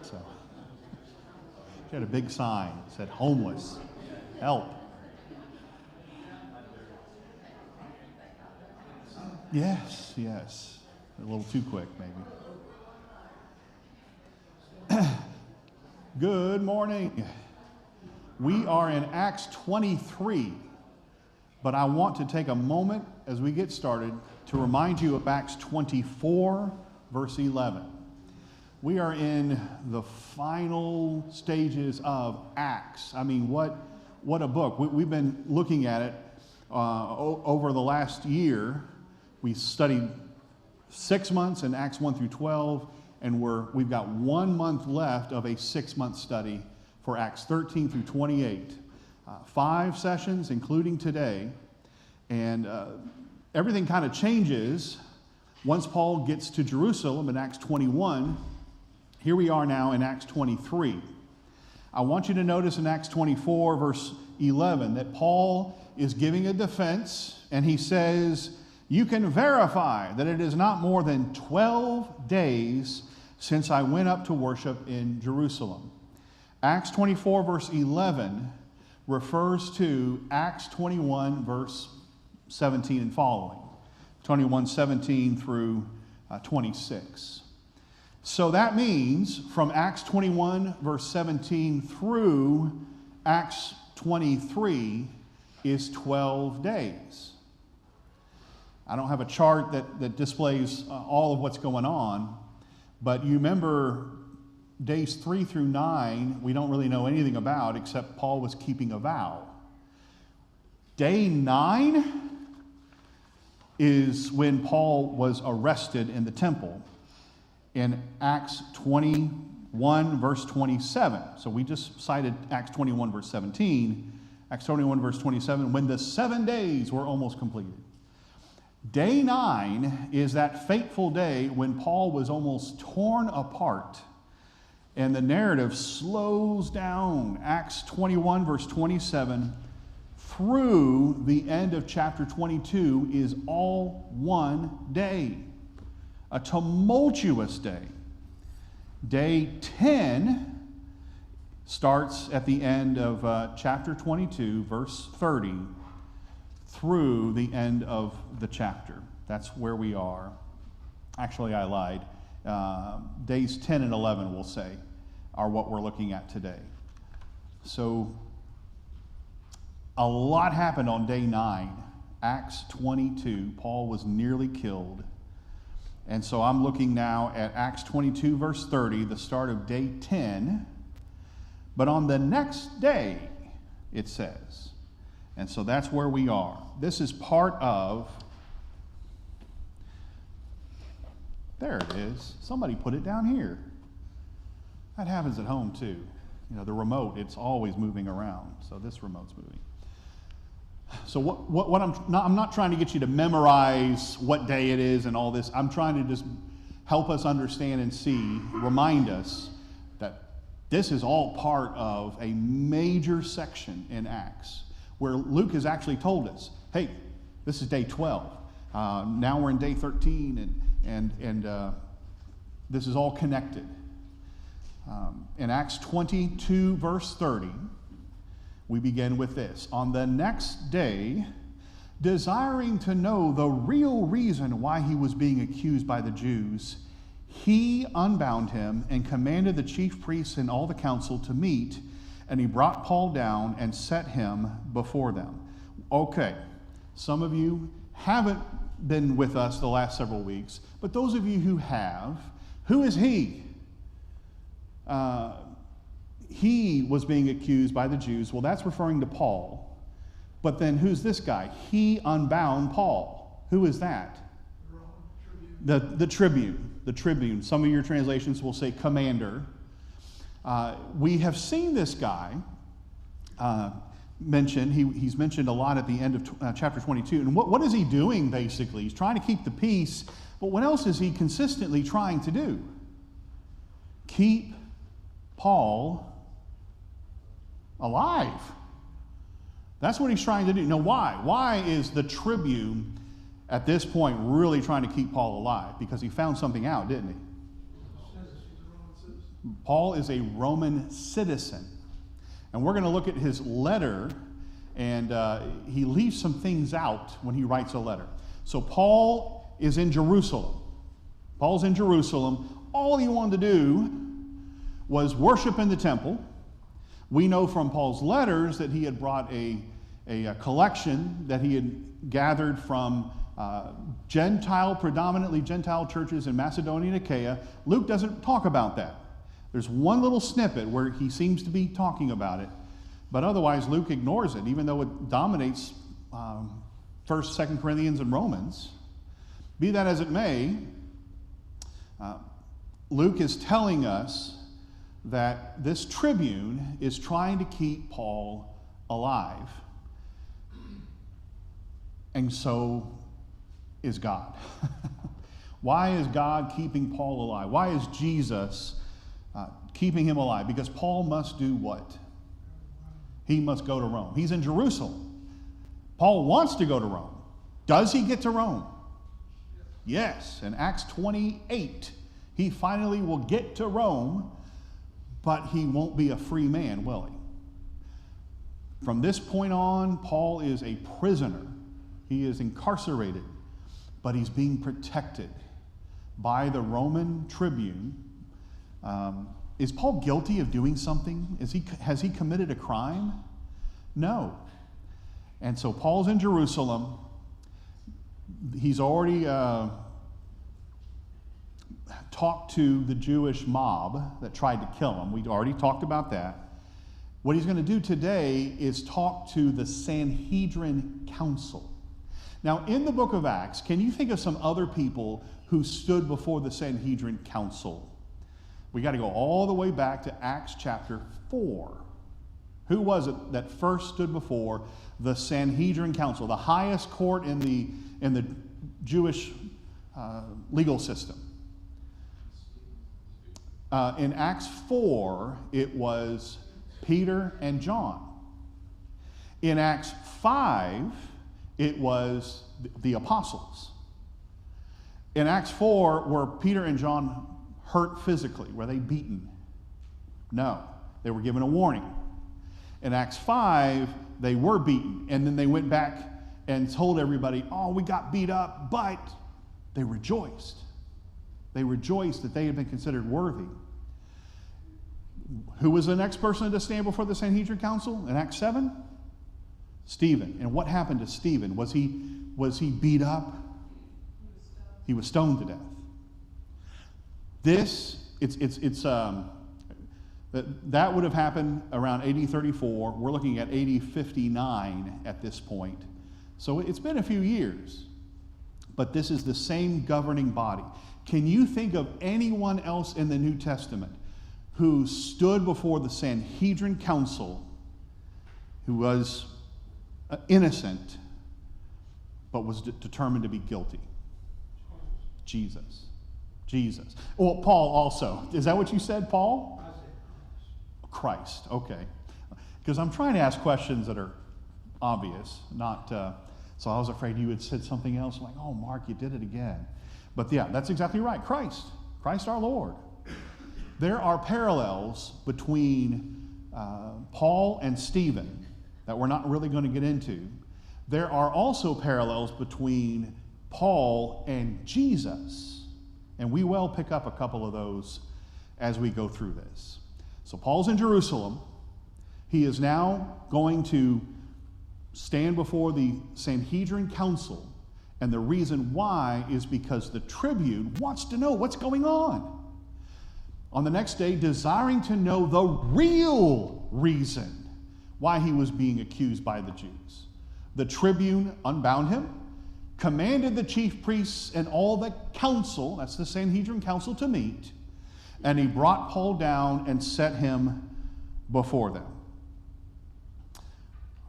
So she had a big sign that said homeless, help. Yes. A little too quick, maybe. Good morning. We are in Acts 23, but I want to take a moment as we get started to remind you of Acts 24, verse 11. We are in the final stages of Acts. I mean, what a book. We've been looking at it over the last year. We studied 6 months in Acts 1 through 12, and we've got 1 month left of a 6-month study for Acts 13 through 28. 5 sessions, including today, and everything kind of changes once Paul gets to Jerusalem in Acts 21. Here we are now in Acts 23. I want you to notice in Acts 24, verse 11, that Paul is giving a defense, and he says, "You can verify that it is not more than 12 days since I went up to worship in Jerusalem." Acts 24, verse 11 refers to Acts 21, verse 17 and following. 21:17 through 26. So that means from Acts 21, verse 17 through Acts 23 is 12 days. I don't have a chart that displays all of what's going on, but you remember days 3 through 9, we don't really know anything about except Paul was keeping a vow. Day 9 is when Paul was arrested in the temple in Acts 21, verse 27. So we just cited Acts 21, verse 17. Acts 21, verse 27, when the 7 days were almost completed. Day 9 is that fateful day when Paul was almost torn apart, and the narrative slows down. Acts 21, verse 27, through the end of chapter 22 is all one day. A tumultuous day. Day 10 starts at the end of chapter 22, verse 30, through the end of the chapter. That's where we are. Actually, I lied. Days 10 and 11, we'll say, are what we're looking at today. So A lot happened on day 9. Acts 22, Paul was nearly killed. And so I'm looking now at Acts 22, verse 30, the start of day 10. But on the next day, it says, and so that's where we are. This is part of, there it is. Somebody put it down here. That happens at home too. You know, the remote, it's always moving around. So this remote's moving. So what I'm not trying to get you to memorize what day it is and all this. I'm trying to just help us understand and see, remind us that this is all part of a major section in Acts where Luke has actually told us, hey, this is day 12. Now we're in day 13 and this is all connected. In Acts 22, verse 30, we begin with this. On the next day, desiring to know the real reason why he was being accused by the Jews, he unbound him and commanded the chief priests and all the council to meet, and he brought Paul down and set him before them. Okay, some of you haven't been with us the last several weeks, but those of you who have, who is he? He was being accused by the Jews. Well, that's referring to Paul. But then who's this guy? He unbound Paul. Who is that? The tribune. The tribune. Some of your translations will say commander. We have seen this guy mentioned. He's mentioned a lot at the end of chapter 22. And what is he doing, basically? He's trying to keep the peace. But what else is he consistently trying to do? Keep Paul alive. That's what he's trying to do. Now, why? Why is the tribune at this point really trying to keep Paul alive? Because he found something out, didn't he? Paul is a Roman citizen. And we're going to look at his letter, and he leaves some things out when he writes a letter. So Paul is in Jerusalem. Paul's in Jerusalem. All he wanted to do was worship in the temple. We know from Paul's letters that he had brought a collection that he had gathered from predominantly Gentile churches in Macedonia and Achaia. Luke doesn't talk about that. There's one little snippet where he seems to be talking about it, but otherwise Luke ignores it, even though it dominates 1st, 2nd Corinthians, and Romans. Be that as it may, Luke is telling us that this tribune is trying to keep Paul alive. And so is God. Why is God keeping Paul alive? Why is Jesus keeping him alive? Because Paul must do what? He must go to Rome. He's in Jerusalem. Paul wants to go to Rome. Does he get to Rome? Yes. In Acts 28, he finally will get to Rome, but he won't be a free man, will he? From this point on, Paul is a prisoner. He is incarcerated, but he's being protected by the Roman tribune. Is Paul guilty of doing something? Has he committed a crime? No. And so Paul's in Jerusalem. He's already talked to the Jewish mob that tried to kill him. We'd already talked about that. What he's going to do today is talk to the Sanhedrin Council. Now, in the book of Acts, can you think of some other people who stood before the Sanhedrin Council? We got to go all the way back to Acts chapter 4. Who was it that first stood before the Sanhedrin Council, the highest court in the Jewish legal system? In Acts 4, it was Peter and John. In Acts 5, it was the apostles. In Acts 4, were Peter and John hurt physically? Were they beaten? No. They were given a warning. In Acts 5, they were beaten, and then they went back and told everybody, oh, we got beat up, but they rejoiced. They rejoiced that they had been considered worthy. Who was the next person to stand before the Sanhedrin Council in Acts 7? Stephen. And what happened to Stephen? Was he beat up? He was stoned to death. That would have happened around AD 34. We're looking at AD 59 at this point. So it's been a few years. But this is the same governing body. Can you think of anyone else in the New Testament who stood before the Sanhedrin Council who was innocent but was determined to be guilty? Jesus. Well, Paul also. Is that what you said, Paul? I said Christ. Okay. Because I'm trying to ask questions that are obvious, not... so I was afraid you had said something else. I'm like, oh, Mark, you did it again. But yeah, that's exactly right. Christ our Lord. There are parallels between Paul and Stephen that we're not really going to get into. There are also parallels between Paul and Jesus. And we will pick up a couple of those as we go through this. So Paul's in Jerusalem. He is now going to stand before the Sanhedrin Council. And the reason why is because the tribune wants to know what's going on. On the next day, desiring to know the real reason why he was being accused by the Jews. The tribune unbound him, commanded the chief priests and all the council, that's the Sanhedrin Council, to meet, and he brought Paul down and set him before them.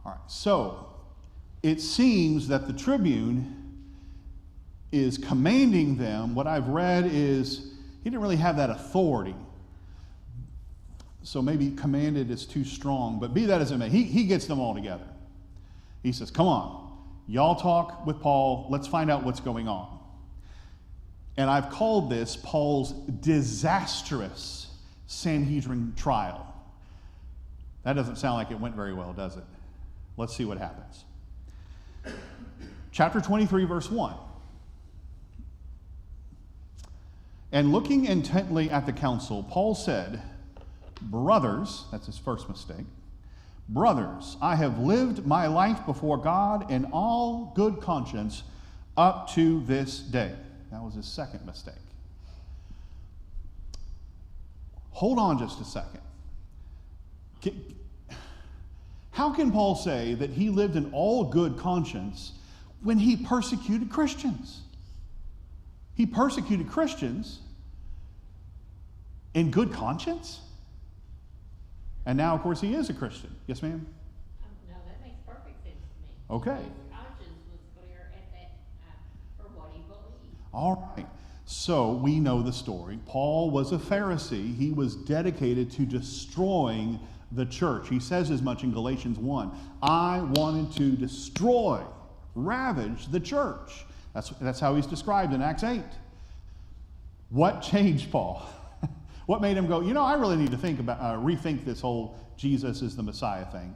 All right, so it seems that the tribune is commanding them. What I've read is he didn't really have that authority. So maybe commanded is too strong, but be that as it may, he gets them all together. He says, come on, y'all talk with Paul. Let's find out what's going on. And I've called this Paul's disastrous Sanhedrin trial. That doesn't sound like it went very well, does it? Let's see what happens. Chapter 23, verse 1. And looking intently at the council, Paul said, brothers, that's his first mistake, brothers, I have lived my life before God in all good conscience up to this day. That was his second mistake. Hold on just a second. How can Paul say that he lived in all good conscience when he persecuted Christians? He persecuted Christians in good conscience? And now, of course, he is a Christian. Yes, ma'am? No, that makes perfect sense to me. Okay. His conscience was clear at that time for what he believed. All right. So we know the story. Paul was a Pharisee. He was dedicated to destroying the church. He says as much in Galatians 1. I wanted to destroy, ravage the church. That's how he's described in Acts 8. What changed Paul? What made him go, I really need to rethink this whole Jesus is the Messiah thing?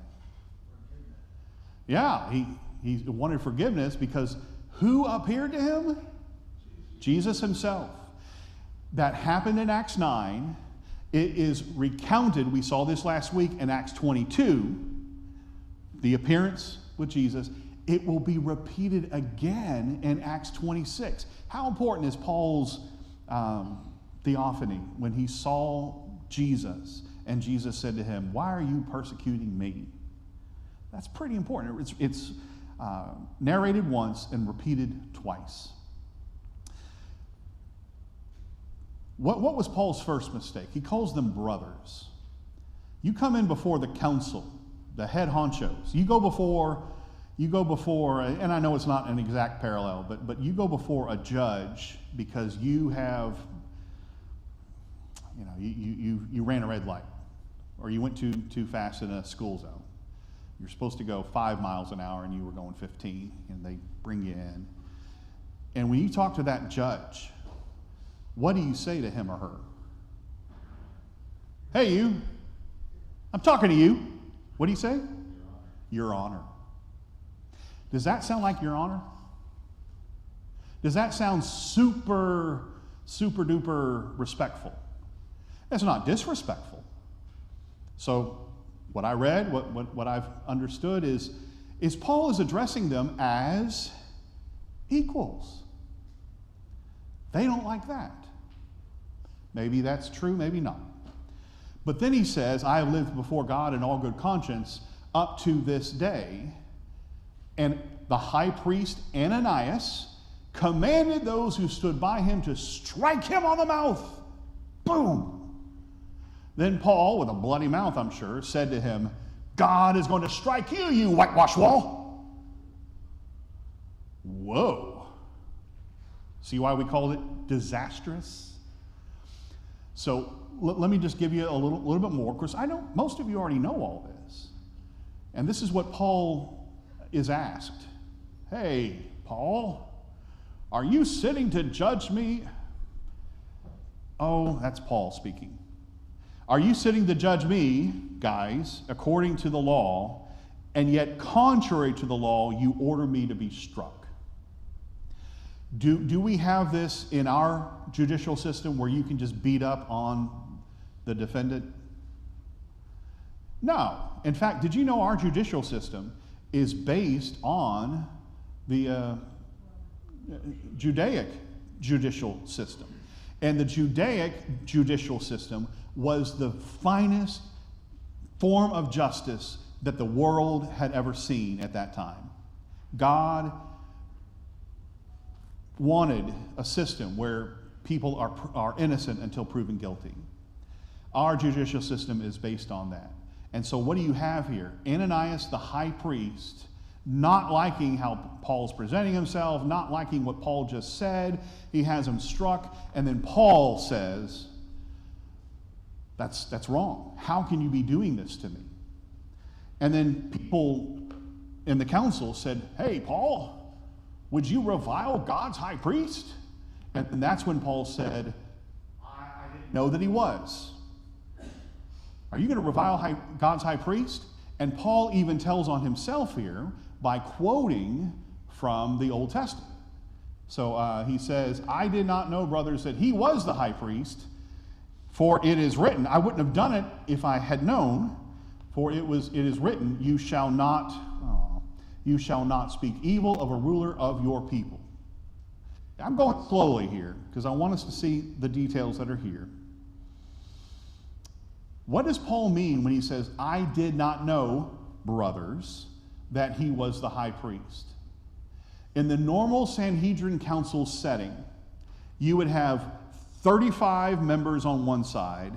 Yeah, he wanted forgiveness because who appeared to him? Jesus himself. That happened in Acts 9. It is recounted, we saw this last week in Acts 22, the appearance with Jesus. It will be repeated again in Acts 26. How important is Paul's theophany when he saw Jesus and Jesus said to him, why are you persecuting me? That's pretty important. It's narrated once and repeated twice. What was Paul's first mistake? He calls them brothers. You come in before the council, the head honchos. You go before, and I know it's not an exact parallel, but you go before a judge because you have, you ran a red light, or you went too fast in a school zone. You're supposed to go 5 miles an hour and you were going 15, and they bring you in. And when you talk to that judge, what do you say to him or her? Hey, you, I'm talking to you. What do you say? Your Honor. Does that sound like Your Honor? Does that sound super duper respectful? It's not disrespectful. So what I read, what I've understood is is Paul is addressing them as equals. They don't like that. Maybe that's true, maybe not. But then he says, I have lived before God in all good conscience up to this day. And the high priest Ananias commanded those who stood by him to strike him on the mouth. Boom. Then Paul, with a bloody mouth, I'm sure, said to him, God is going to strike you, you whitewash wall. Whoa. See why we called it disastrous? So let me just give you a little bit more. Of course, I know most of you already know all this. And this is what Paul is asked. Hey, Paul, are you sitting to judge me? Oh, that's Paul speaking. Are you sitting to judge me, guys, according to the law, and yet contrary to the law, you order me to be struck? Do we have this in our judicial system where you can just beat up on the defendant? No. In fact, did you know our judicial system is based on the Judaic judicial system? And the Judaic judicial system was the finest form of justice that the world had ever seen at that time. God wanted a system where people are innocent until proven guilty. Our judicial system is based on that. And so what do you have here? Ananias, the high priest, not liking how Paul's presenting himself, not liking what Paul just said. He has him struck. And then Paul says, that's wrong. How can you be doing this to me? And then people in the council said, hey, Paul, would you revile God's high priest? And that's when Paul said, I didn't know that he was. Are you going to revile God's high priest? And Paul even tells on himself here by quoting from the Old Testament. So he says, I did not know, brothers, that he was the high priest, for it is written, I wouldn't have done it if I had known, for it is written, you shall not speak evil of a ruler of your people. I'm going slowly here because I want us to see the details that are here. What does Paul mean when he says, I did not know, brothers, that he was the high priest? In the normal Sanhedrin council setting, you would have 35 members on one side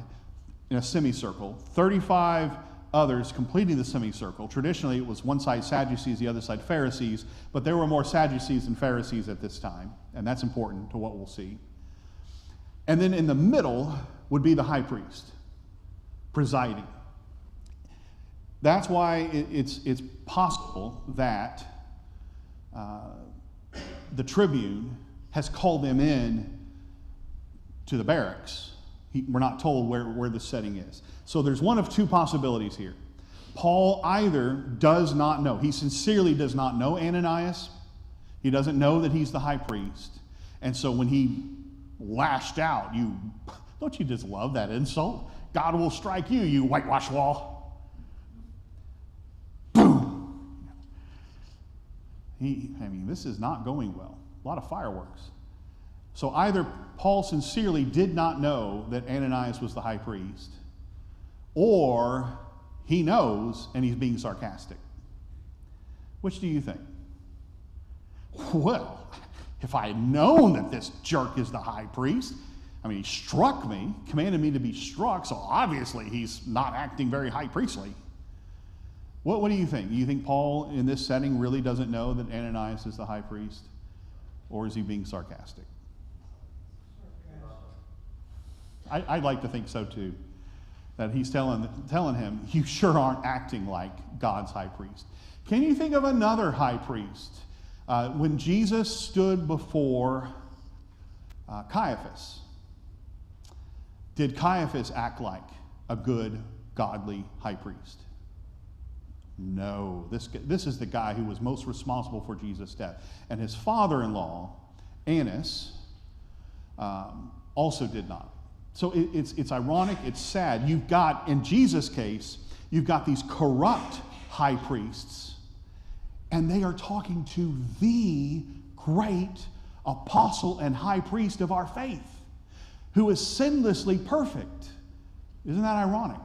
in a semicircle, 35 others completing the semicircle. Traditionally, it was one side Sadducees, the other side Pharisees, but there were more Sadducees than Pharisees at this time, and that's important to what we'll see. And then in the middle would be the high priest, presiding. That's why it's possible that the tribune has called them in to the barracks. We're not told where the setting is. So there's one of two possibilities here. Paul either does not know, he sincerely does not know Ananias. He doesn't know that he's the high priest. And so when he lashed out, don't you just love that insult? God will strike you, you whitewash wall. Boom. This is not going well. A lot of fireworks. So either Paul sincerely did not know that Ananias was the high priest, or he knows and he's being sarcastic. Which do you think? Well, if I had known that this jerk is the high priest, he struck me, commanded me to be struck, so obviously he's not acting very high priestly. What do you think? Do you think Paul in this setting really doesn't know that Ananias is the high priest? Or is he being sarcastic? I'd like to think so too. That he's telling him, you sure aren't acting like God's high priest. Can you think of another high priest? When Jesus stood before Caiaphas, did Caiaphas act like a good, godly high priest? No. This is the guy who was most responsible for Jesus' death. And his father-in-law, Annas, also did not. So it's ironic, it's sad. You've got, in Jesus' case, you've got these corrupt high priests, And they are talking to the great apostle and high priest of our faith, who is sinlessly perfect. Isn't that ironic?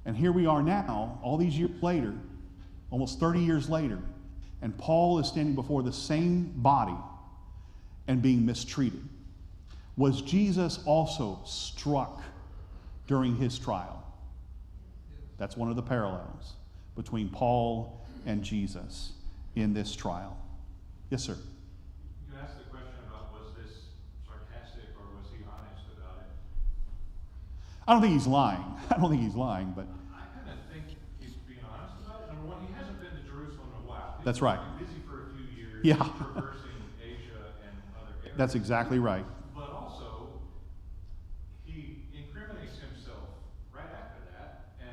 And here we are now, all these years later, almost 30 years later, and Paul is standing before the same body and being mistreated. Was Jesus also struck during his trial? That's one of the parallels between Paul and Jesus in this trial. Yes, sir. You asked the question about, was this sarcastic or was he honest about it? I don't think he's lying. But I kind of think he's being honest about it. Number one, he hasn't been to Jerusalem in a while. He's that's right. been busy for a few years, Yeah. traversing Asia and other areas. That's exactly right. But also, he incriminates himself right after that, and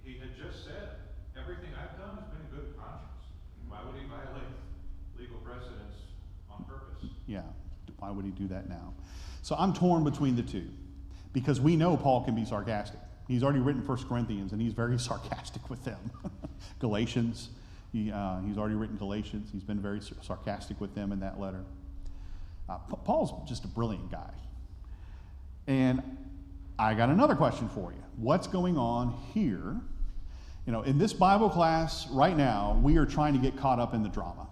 he had just said, everything I've done has been in good conscience. Why would he violate legal precedents on purpose? Yeah. Why would he do that now? So I'm torn between the two, because we know Paul can be sarcastic. He's already written 1 Corinthians, and he's very sarcastic with them. Galatians, he's already written Galatians. He's been very sarcastic with them in that letter. Paul's just a brilliant guy. And I got another question for you. What's going on here? You know, in this Bible class right now, we are trying to get caught up in the drama.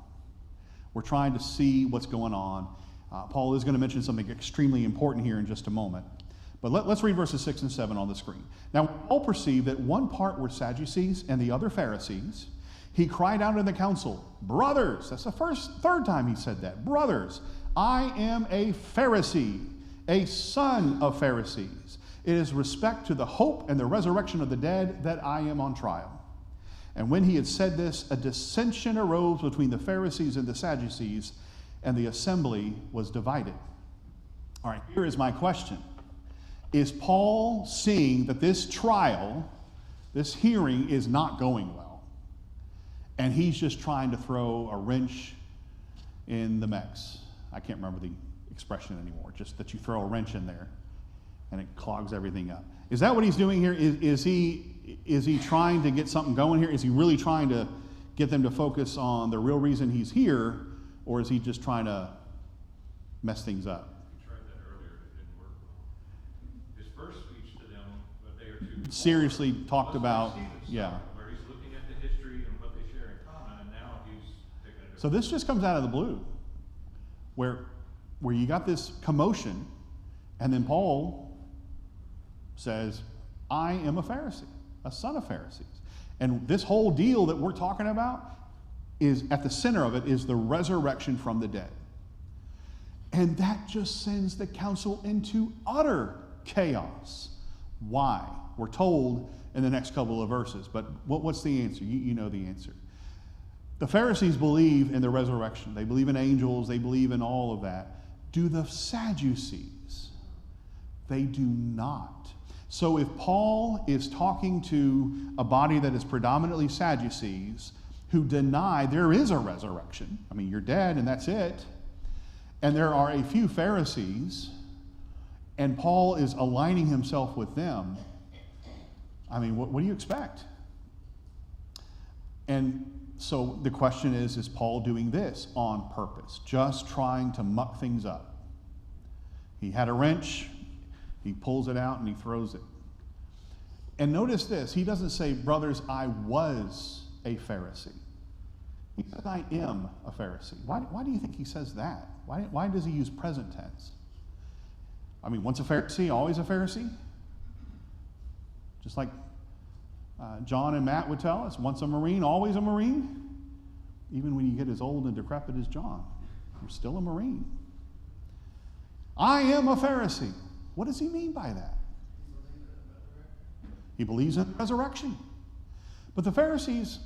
We're trying to see what's going on. Paul is going to mention something extremely important here in just a moment. But let's read verses 6 and 7 on the screen. Now, Paul perceived that one part were Sadducees and the other Pharisees. He cried out in the council, "Brothers," that's the third time he said that, "Brothers, I am a Pharisee, a son of Pharisees. It is respect to the hope and the resurrection of the dead that I am on trial." And when he had said this, a dissension arose between the Pharisees and the Sadducees, and the assembly was divided. All right, here is my question. Is Paul seeing that this trial, this hearing, is not going well? And he's just trying to throw a wrench in the mix. I can't remember the expression anymore, just that you throw a wrench in there and it clogs everything up. Is that what he's doing here? Is he trying to get something going here? Is he really trying to get them to focus on the real reason he's here, or is he just trying to mess things up? He tried that earlier, it didn't work well. His first speech to them a day or two Seriously talked about, Stephen's yeah. sermon, where he's looking at the history and what they share in common, and now he's taking it. So this just comes out of the blue, where you got this commotion, and then Paul says, I am a Pharisee, a son of Pharisees. And this whole deal that we're talking about is, at the center of it, is the resurrection from the dead. And that just sends the council into utter chaos. Why? We're told in the next couple of verses, but what's the answer? You know the answer. The Pharisees believe in the resurrection. They believe in angels. They believe in all of that. Do the Sadducees? They do not. So if Paul is talking to a body that is predominantly Sadducees, who deny there is a resurrection, I mean, you're dead and that's it, and there are a few Pharisees, and Paul is aligning himself with them, I mean, what do you expect? And so the question is Paul doing this on purpose, just trying to muck things up? He had a wrench, he pulls it out and he throws it. And notice this, he doesn't say, brothers, I was a Pharisee. He says, I am a Pharisee. Why do you think he says that? Why does he use present tense? I mean, once a Pharisee, always a Pharisee? Just like John and Matt would tell us, once a Marine, always a Marine? Even when you get as old and decrepit as John, you're still a Marine. I am a Pharisee. What does he mean by that? He believes in the resurrection. But the Pharisees,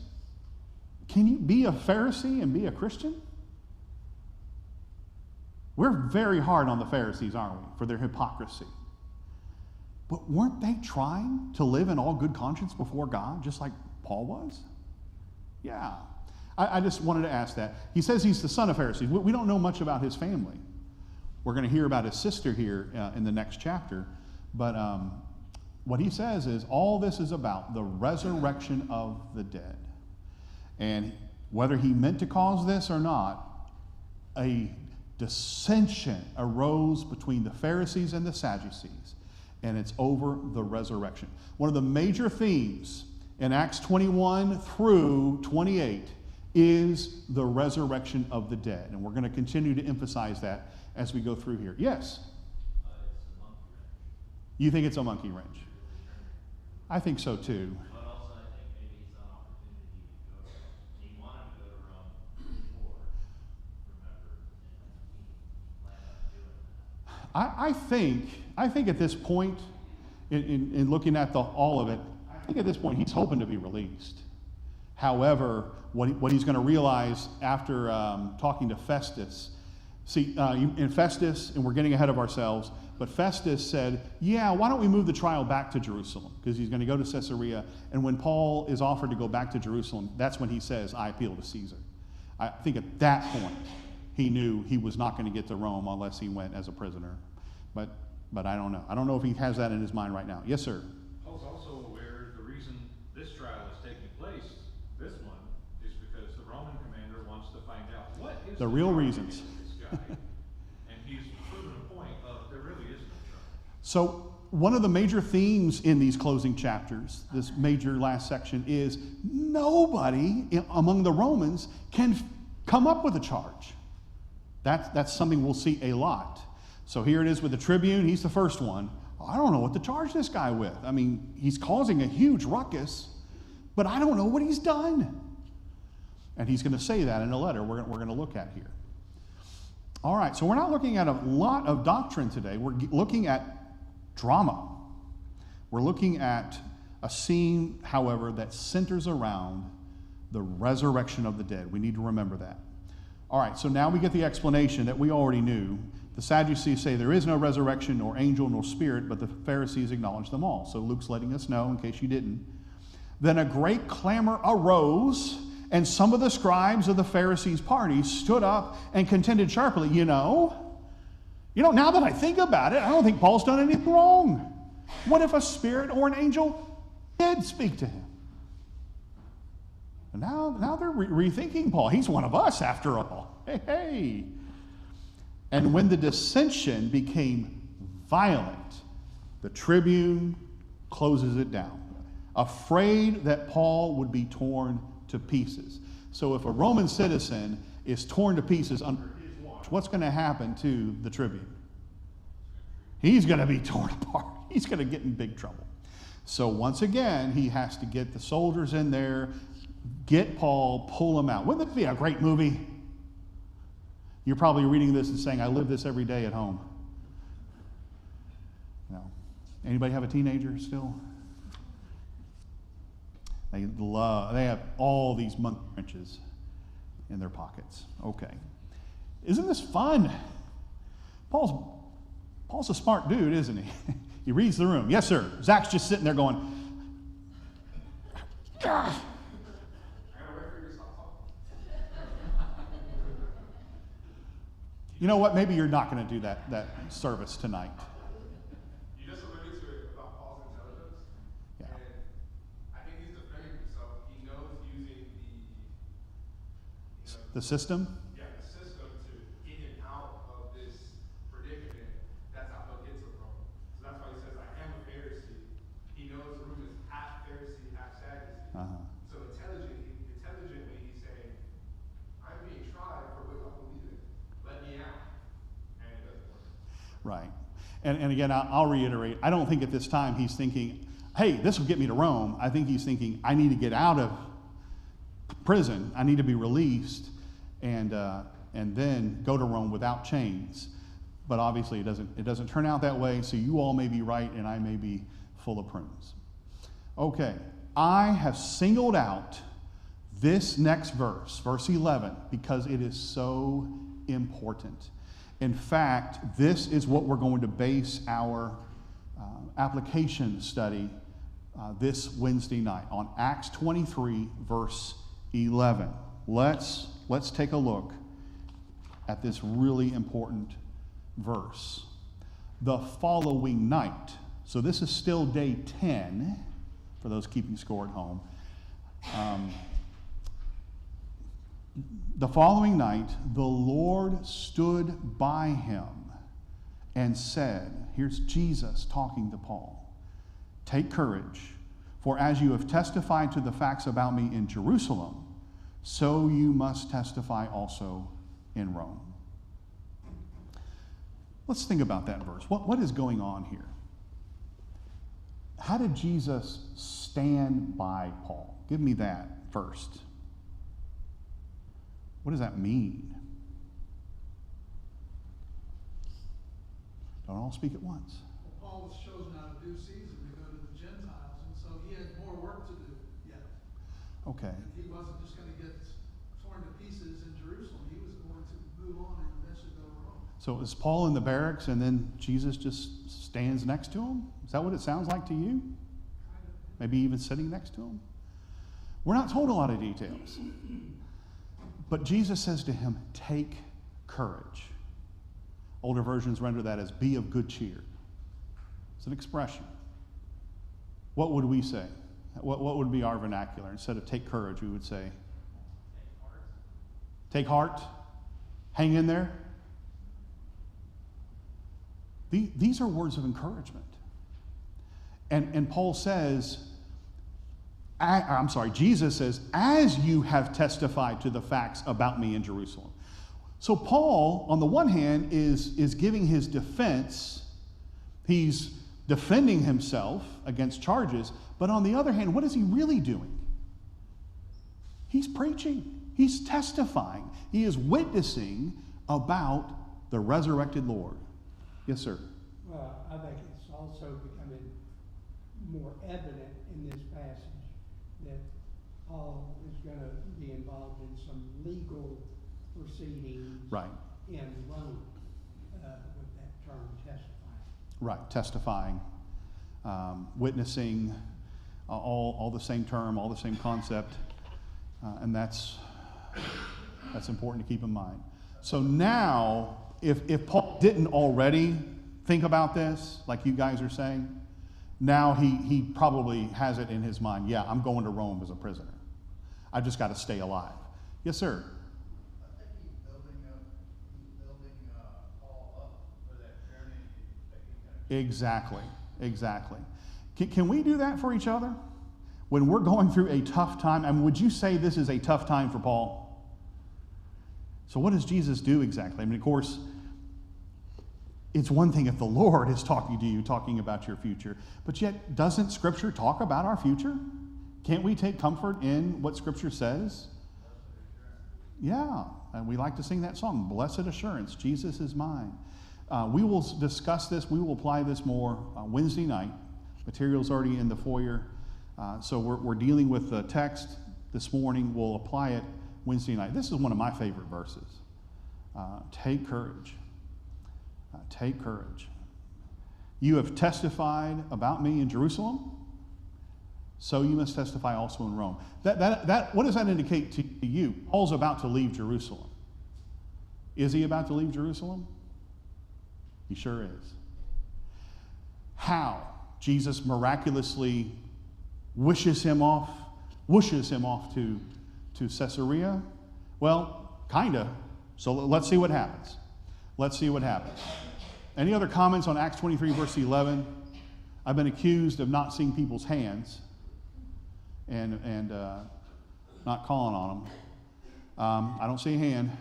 can you be a Pharisee and be a Christian? We're very hard on the Pharisees, aren't we, for their hypocrisy. But weren't they trying to live in all good conscience before God, just like Paul was? Yeah. I just wanted to ask that. He says he's the son of Pharisees. We don't know much about his family. We're going to hear about his sister here in the next chapter. But what he says is all this is about the resurrection of the dead. And Whether he meant to cause this or not, a dissension arose between the Pharisees and the Sadducees, and it's over the resurrection. One of the major themes in Acts 21 through 28 is the resurrection of the dead, and we're going to continue to emphasize that as we go through here. Yes? It's a monkey wrench. You think it's a monkey wrench? I think so too. But also, I think maybe he saw an opportunity to go. He wanted to go to Rome before, remember, and he planned on doing that. I think at this point, in looking at all of it, I think at this point he's hoping to be released. However, what he's going to realize after talking to Festus, in Festus, and we're getting ahead of ourselves, but Festus said, yeah, why don't we move the trial back to Jerusalem? Because he's going to go to Caesarea, and when Paul is offered to go back to Jerusalem, that's when he says, I appeal to Caesar. I think at that point, he knew he was not going to get to Rome unless he went as a prisoner. But I don't know. I don't know if he has that in his mind right now. Yes, sir? Paul's also aware the reason this trial is taking place, this one, is because the Roman commander wants to find out what is The real charge reasons. against this guy. And he's proven a point of there really is no charge. So one of the major themes in these closing chapters, this major last section, is nobody among the Romans can come up with a charge. That's something we'll see a lot. So here it is with the tribune. He's the first one. I don't know what to charge this guy with. I mean, he's causing a huge ruckus, but I don't know what he's done. And he's going to say that in a letter we're going to look at here. All right, so we're not looking at a lot of doctrine today. We're looking at drama. We're looking at a scene, however, that centers around the resurrection of the dead. We need to remember that. All right, so now we get the explanation that we already knew. The Sadducees say there is no resurrection, nor angel, nor spirit, but the Pharisees acknowledge them all. So Luke's letting us know, in case you didn't. Then a great clamor arose, and some of the scribes of the Pharisees' party stood up and contended sharply, you know, now that I think about it, I don't think Paul's done anything wrong. What if a spirit or an angel did speak to him? And now they're rethinking Paul. He's one of us, after all. Hey. And when the dissension became violent, the tribune closes it down, afraid that Paul would be torn to pieces. So if a Roman citizen is torn to pieces under his watch, what's going to happen to the tribune? He's going to be torn apart. He's going to get in big trouble. So once again, he has to get the soldiers in there, get Paul, pull him out. Wouldn't it be a great movie? You're probably reading this and saying, I live this every day at home. No. Anybody have a teenager still? They have all these monkey wrenches in their pockets. Okay. Isn't this fun? Paul's a smart dude, isn't he? He reads the room. Yes, sir. Zach's just sitting there going, "Ah." You know what? Maybe you're not going to do that service tonight. You just alluded to it about Paul's intelligence. Yeah. And I think he's defending himself. He knows using The system? the system to get him out of this predicament. That's how he'll get to Rome. So that's why he says, I am a Pharisee. He knows the room is half Pharisee, half Sadducee. Uh-huh. So intelligently, he's saying, I'm being tried for what I believe in. Let me out. And it doesn't work. Right. And again, I'll reiterate, I don't think at this time he's thinking, hey, this will get me to Rome. I think he's thinking, I need to get out of prison. I need to be released and then go to Rome without chains. But obviously it doesn't turn out that way, so you all may be right and I may be full of prunes. Okay, I have singled out this next verse, verse 11, because it is so important. In fact, this is what we're going to base our application study this Wednesday night on Acts 23, verse 11. Let's take a look at this really important verse. The following night, so this is still day 10, for those keeping score at home. The following night, the Lord stood by him and said, here's Jesus talking to Paul, take courage, for as you have testified to the facts about me in Jerusalem, so you must testify also in Rome. Let's think about that verse. What is going on here? How did Jesus stand by Paul? Give me that first. What does that mean? Don't all speak at once. Well, Paul was chosen out of due season to go to the Gentiles, and so he had more work to do yet. Okay. And he wasn't just going to get torn to pieces in Jerusalem. He was going to move on and eventually go to Rome. So is Paul in the barracks and then Jesus just stands next to him? Is that what it sounds like to you? Kind of. Maybe even sitting next to him? We're not told a lot of details. But Jesus says to him, take courage. Older versions render that as be of good cheer. It's an expression. What would we say? What would be our vernacular? Instead of take courage, we would say, take heart. Hang in there. These are words of encouragement. And Paul says, Jesus says, as you have testified to the facts about me in Jerusalem. So Paul, on the one hand, is giving his defense. He's defending himself against charges. But on the other hand, what is he really doing? He's preaching. He's testifying. He is witnessing about the resurrected Lord. Yes, sir. Well, I think it's also becoming more evident in this passage that Paul is going to be involved in some legal proceedings Right. in Rome with that term testifying. Right. Testifying, witnessing, all the same term, all the same concept. And that's important to keep in mind. So now, if Paul didn't already think about this, like you guys are saying, now he probably has it in his mind. Yeah, I'm going to Rome as a prisoner. I've just got to stay alive. Yes, sir. I think he's building Paul up for that journey that he's going to. Exactly. Can we do that for each other? When we're going through a tough time, I mean, would you say this is a tough time for Paul? So what does Jesus do exactly? I mean, of course, it's one thing if the Lord is talking to you, talking about your future, but yet doesn't Scripture talk about our future? Can't we take comfort in what Scripture says? Yeah, and we like to sing that song, Blessed Assurance, Jesus is mine. We will discuss this, we will apply this more Wednesday night. Material's already in the foyer, so we're dealing with the text this morning. We'll apply it Wednesday night. This is one of my favorite verses. Take courage. Take courage. You have testified about me in Jerusalem, so you must testify also in Rome. What does that indicate to you? Paul's about to leave Jerusalem. Is he about to leave Jerusalem? He sure is. How? Jesus miraculously whooshes him off to Caesarea? Well, kind of. So let's see what happens. Any other comments on Acts 23, verse 11? I've been accused of not seeing people's hands and not calling on them. I don't see a hand.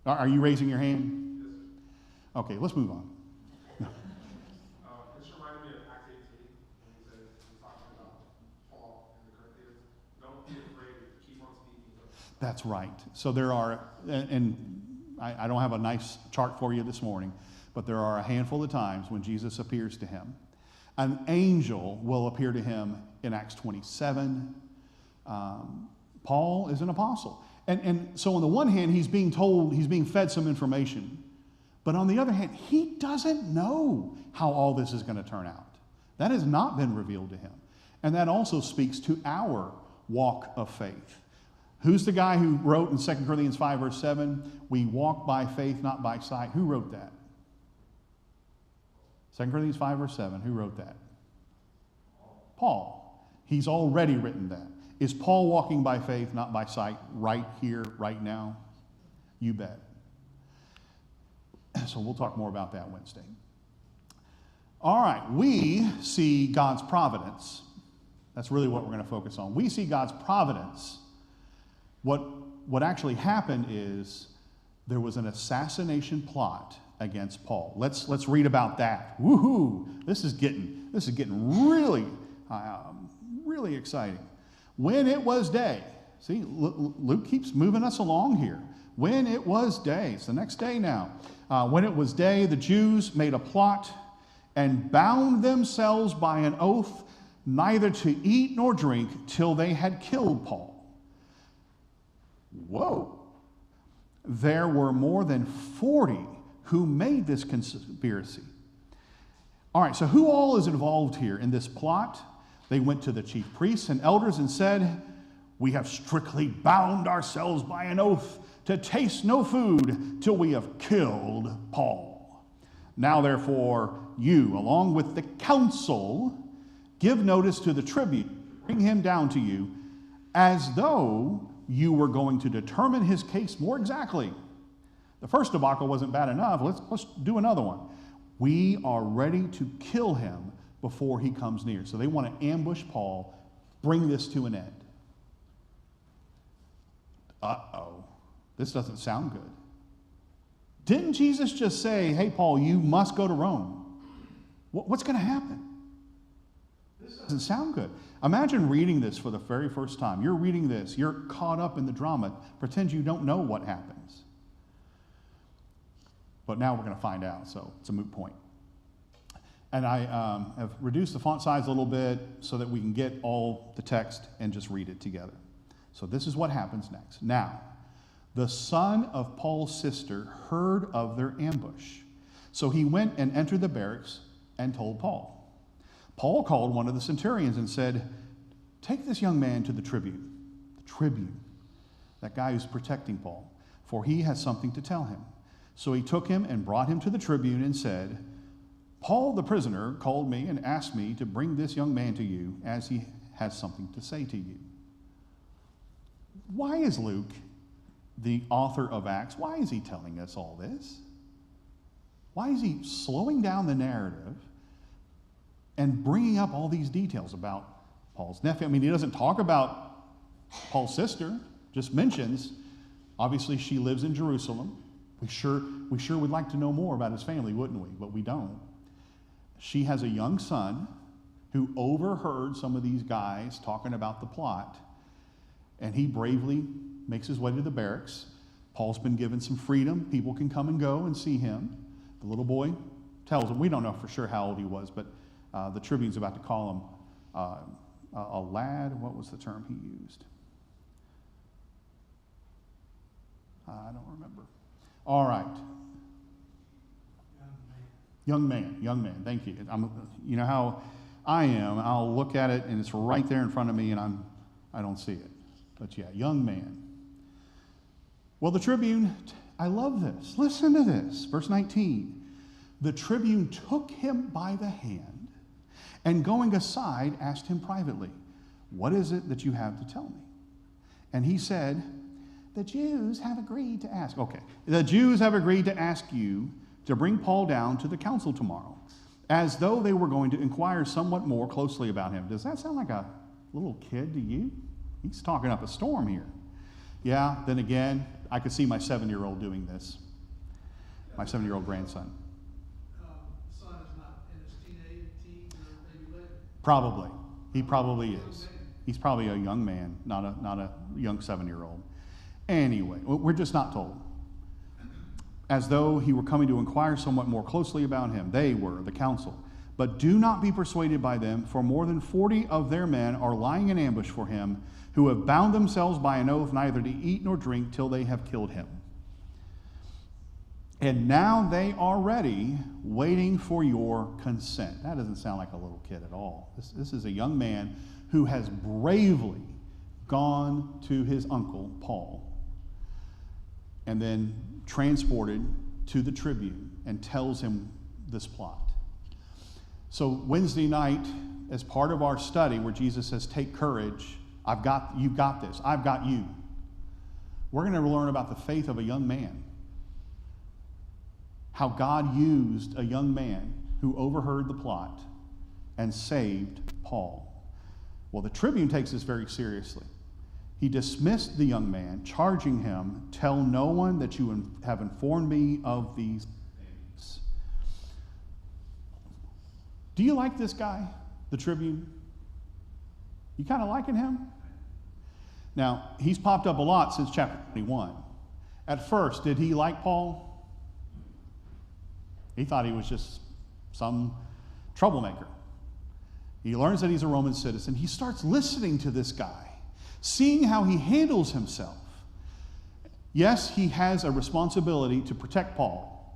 Are you raising your hand? Okay, let's move on. This reminded me of Acts 18 when he says, he's talking about Paul and the Corinthians. Don't be afraid, keep on speaking. That's right. So there are, and I don't have a nice chart for you this morning, but there are a handful of times when Jesus appears to him. An angel will appear to him in Acts 27. Paul is an apostle. And so on the one hand, he's being fed some information. But on the other hand, he doesn't know how all this is going to turn out. That has not been revealed to him. And that also speaks to our walk of faith. Who's the guy who wrote in 2 Corinthians 5, verse 7, we walk by faith, not by sight? Who wrote that? 2 Corinthians 5, verse 7, who wrote that? Paul. He's already written that. Is Paul walking by faith, not by sight, right here, right now? You bet. So we'll talk more about that Wednesday. All right, we see God's providence. That's really what we're going to focus on. We see God's providence. What actually happened is there was an assassination plot against Paul. Let's read about that. Woohoo! This is getting really really exciting. When it was day, see, Luke keeps moving us along here. When it was day, it's the next day now. When it was day, the Jews made a plot and bound themselves by an oath neither to eat nor drink till they had killed Paul. Whoa! There were more than 40 who made this conspiracy. All right, so who all is involved here in this plot? They went to the chief priests and elders and said, "We have strictly bound ourselves by an oath to taste no food till we have killed Paul. Now therefore, you, along with the council, give notice to the tribune, bring him down to you, as though you were going to determine his case more exactly." The first debacle wasn't bad enough. Let's do another one. We are ready to kill him before he comes near. So they want to ambush Paul, bring this to an end. Uh-oh. This doesn't sound good. Didn't Jesus just say, "Hey, Paul, you must go to Rome"? What's going to happen? This doesn't sound good. Imagine reading this for the very first time. You're reading this. You're caught up in the drama. Pretend you don't know what happens. But now we're going to find out, so it's a moot point. And I have reduced the font size a little bit so that we can get all the text and just read it together. So this is what happens next. Now, the son of Paul's sister heard of their ambush. So he went and entered the barracks and told Paul. Paul called one of the centurions and said, "Take this young man to the tribune." The tribune, that guy who's protecting Paul, for he has something to tell him. So he took him and brought him to the tribune and said, "Paul the prisoner called me and asked me to bring this young man to you as he has something to say to you." Why is Luke, the author of Acts, why is he telling us all this? Why is he slowing down the narrative and bringing up all these details about Paul's nephew? I mean, he doesn't talk about Paul's sister, just mentions, obviously she lives in Jerusalem. We sure would like to know more about his family, wouldn't we? But we don't. She has a young son who overheard some of these guys talking about the plot, and he bravely makes his way to the barracks. Paul's been given some freedom. People can come and go and see him. The little boy tells him, we don't know for sure how old he was, but the tribune's about to call him a lad. What was the term he used? I don't remember. All right. Young man. Thank you. You know how I am. I'll look at it and it's right there in front of me, and I don't see it. But yeah, young man. Well, the tribune, I love this. Listen to this. Verse 19. The tribune took him by the hand and going aside asked him privately, "What is it that you have to tell me?" And he said, "The Jews have agreed to ask." Okay. "The Jews have agreed to ask you to bring Paul down to the council tomorrow, as though they were going to inquire somewhat more closely about him." Does that sound like a little kid to you? He's talking up a storm here. Yeah, then again, I could see my 7-year-old doing this. My 7-year-old grandson. The son is not in his teens or maybe later. Probably. He probably is. He's probably a young man, not a young 7-year-old. Anyway, we're just not told. As though he were coming to inquire somewhat more closely about him. They were, the council. "But do not be persuaded by them, for more than 40 of their men are lying in ambush for him, who have bound themselves by an oath neither to eat nor drink till they have killed him. And now they are ready, waiting for your consent." That doesn't sound like a little kid at all. This is a young man who has bravely gone to his uncle, Paul, and then transported to the tribune and tells him this plot. So Wednesday night, as part of our study where Jesus says, "Take courage," You've got this. I've got you. We're going to learn about the faith of a young man. How God used a young man who overheard the plot and saved Paul. Well, the tribune takes this very seriously. He dismissed the young man, charging him, "Tell no one that you have informed me of these things." Do you like this guy, the tribune? You kind of liking him? Now, he's popped up a lot since chapter 21. At first, did he like Paul? He thought he was just some troublemaker. He learns that he's a Roman citizen. He starts listening to this guy, seeing how he handles himself. Yes, he has a responsibility to protect Paul,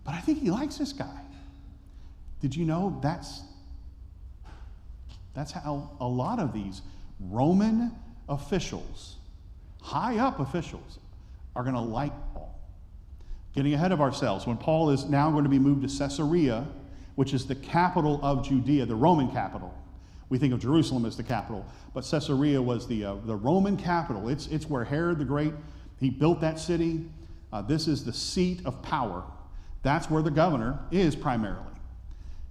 but I think he likes this guy. Did you know that's how a lot of these Roman officials, high up officials, are going to like Paul? Getting ahead of ourselves, when Paul is now going to be moved to Caesarea, which is the capital of Judea, the Roman capital. We think of Jerusalem as the capital, but Caesarea was the Roman capital. It's where Herod the Great, he built that city. This is the seat of power. That's where the governor is primarily.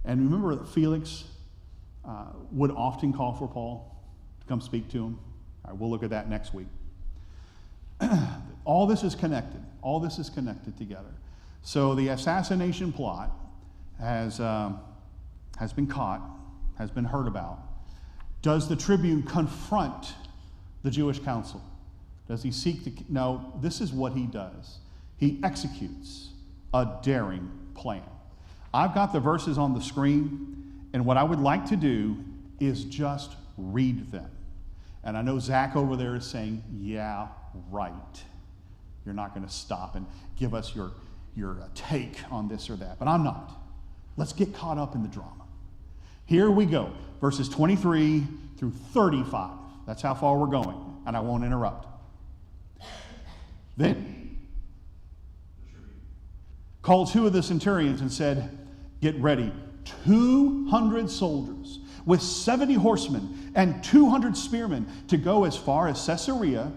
And remember that Felix would often call for Paul to come speak to him. All right, we'll look at that next week. All this is connected. All this is connected together. So the assassination plot has been caught, has been heard about. Does the tribune confront the Jewish council? Does he seek to? No, this is what he does. He executes a daring plan. I've got the verses on the screen, and what I would like to do is just read them. And I know Zach over there is saying, yeah, right. You're not going to stop and give us your take on this or that. But I'm not. Let's get caught up in the drama. Here we go. Verses 23 through 35. That's how far we're going. And I won't interrupt. Then called two of the centurions and said, "Get ready, 200 soldiers with 70 horsemen and 200 spearmen to go as far as Caesarea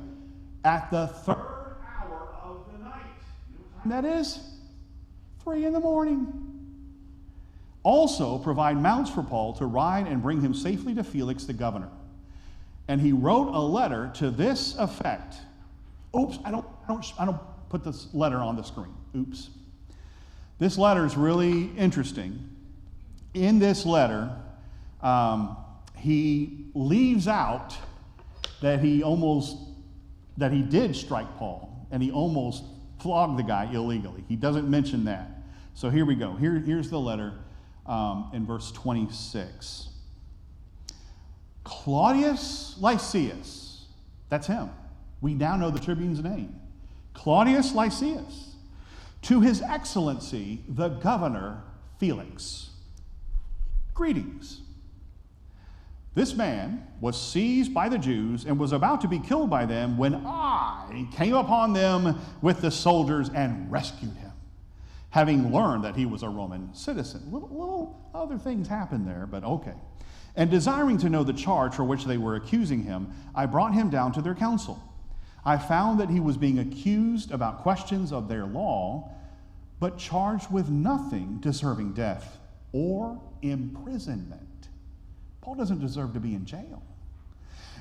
at the third hour of the night." You know what time that is? 3 in the morning. Also provide mounts for Paul to ride and bring him safely to Felix the governor. And he wrote a letter to this effect. Oops, I don't put this letter on the screen. Oops. This letter is really interesting. In this letter, he leaves out that he did strike Paul, and he almost flogged the guy illegally. He doesn't mention that. So here we go. Here's the letter in verse 26. Claudius Lysias, that's him. We now know the tribune's name. Claudius Lysias, to his excellency, the governor Felix. Greetings. This man was seized by the Jews and was about to be killed by them when I came upon them with the soldiers and rescued him, having learned that he was a Roman citizen. Little other things happened there, but okay. And desiring to know the charge for which they were accusing him, I brought him down to their council. I found that he was being accused about questions of their law, but charged with nothing deserving death or imprisonment. Paul doesn't deserve to be in jail.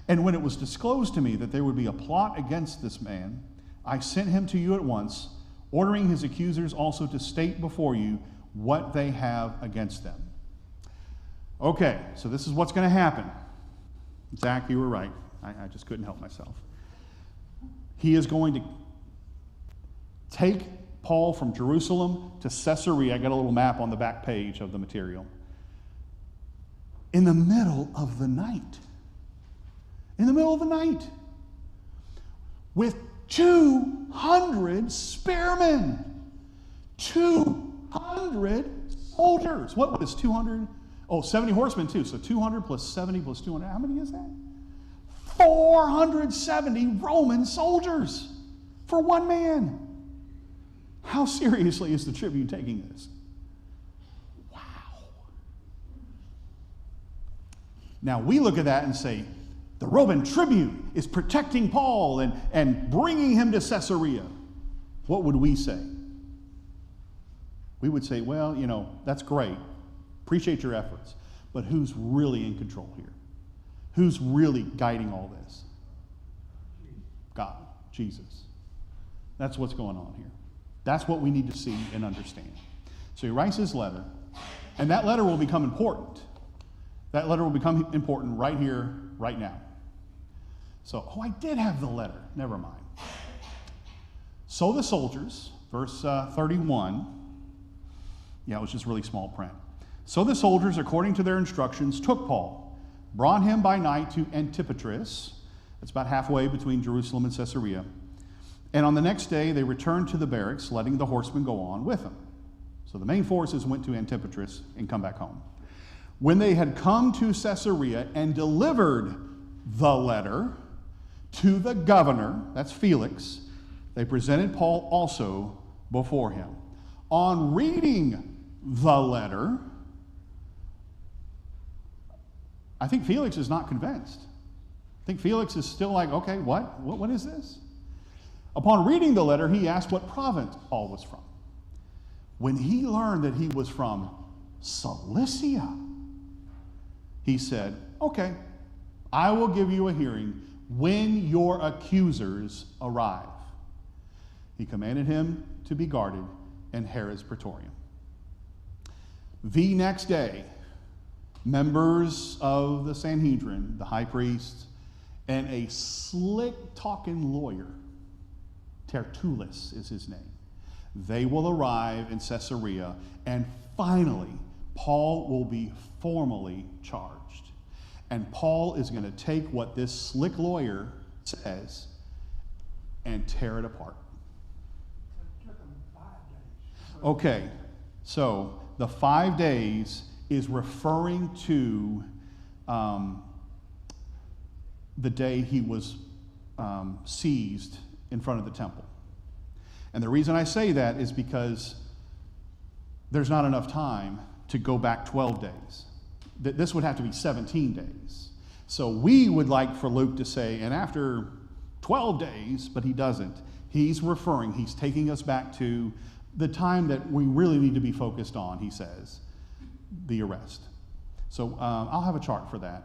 And when it was disclosed to me that there would be a plot against this man, I sent him to you at once, ordering his accusers also to state before you what they have against them. Okay, so this is what's going to happen. Zach, you were right. I just couldn't help myself. He is going to take Paul from Jerusalem to Caesarea. I got a little map on the back page of the material. In the middle of the night. In the middle of the night. With 200 spearmen. 200 soldiers. What was 200? Oh, 70 horsemen too. So 200 plus 70 plus 200. How many is that? 470 Roman soldiers for one man. How seriously is the tribune taking this? Wow. Now we look at that and say, the Roman tribune is protecting Paul and bringing him to Caesarea, what would we say? We would say, well, that's great. Appreciate your efforts. But who's really in control here? Who's really guiding all this? God, Jesus. That's what's going on here. That's what we need to see and understand. So he writes his letter, and that letter will become important. That letter will become important right here, right now. So, I did have the letter. Never mind. So the soldiers, verse 31, it was just really small print. So the soldiers, according to their instructions, took Paul, brought him by night to Antipatris. That's about halfway between Jerusalem and Caesarea. And on the next day, they returned to the barracks, letting the horsemen go on with them. So the main forces went to Antipatris and come back home. When they had come to Caesarea and delivered the letter to the governor, that's Felix, they presented Paul also before him. On reading the letter, I think Felix is not convinced. I think Felix is still like, okay, what is this? Upon reading the letter, he asked what province Paul was from. When he learned that he was from Cilicia, he said, okay, I will give you a hearing when your accusers arrive. He commanded him to be guarded in Herod's praetorium. The next day, members of the Sanhedrin, the high priest, and a slick-talking lawyer, Tertullus is his name, they will arrive in Caesarea, and finally, Paul will be formally charged. And Paul is going to take what this slick lawyer says and tear it apart. It took them 5 days. Okay, so the 5 days is referring to the day he was seized in front of the temple. And the reason I say that is because there's not enough time to go back 12 days. This would have to be 17 days. So we would like for Luke to say, and after 12 days, but he doesn't. He's taking us back to the time that we really need to be focused on, he says, the arrest. So I'll have a chart for that.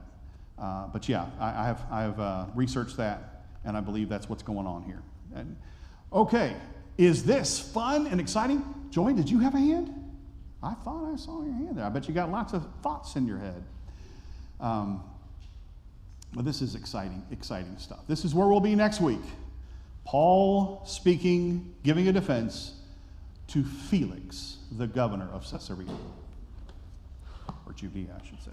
But yeah, I have researched that, and I believe that's what's going on here. And, okay, is this fun and exciting? Joy, did you have a hand? I thought I saw your hand there. I bet you got lots of thoughts in your head. But this is exciting stuff. This is where we'll be next week. Paul speaking, giving a defense to Felix, the governor of Caesarea, or Judea, I should say.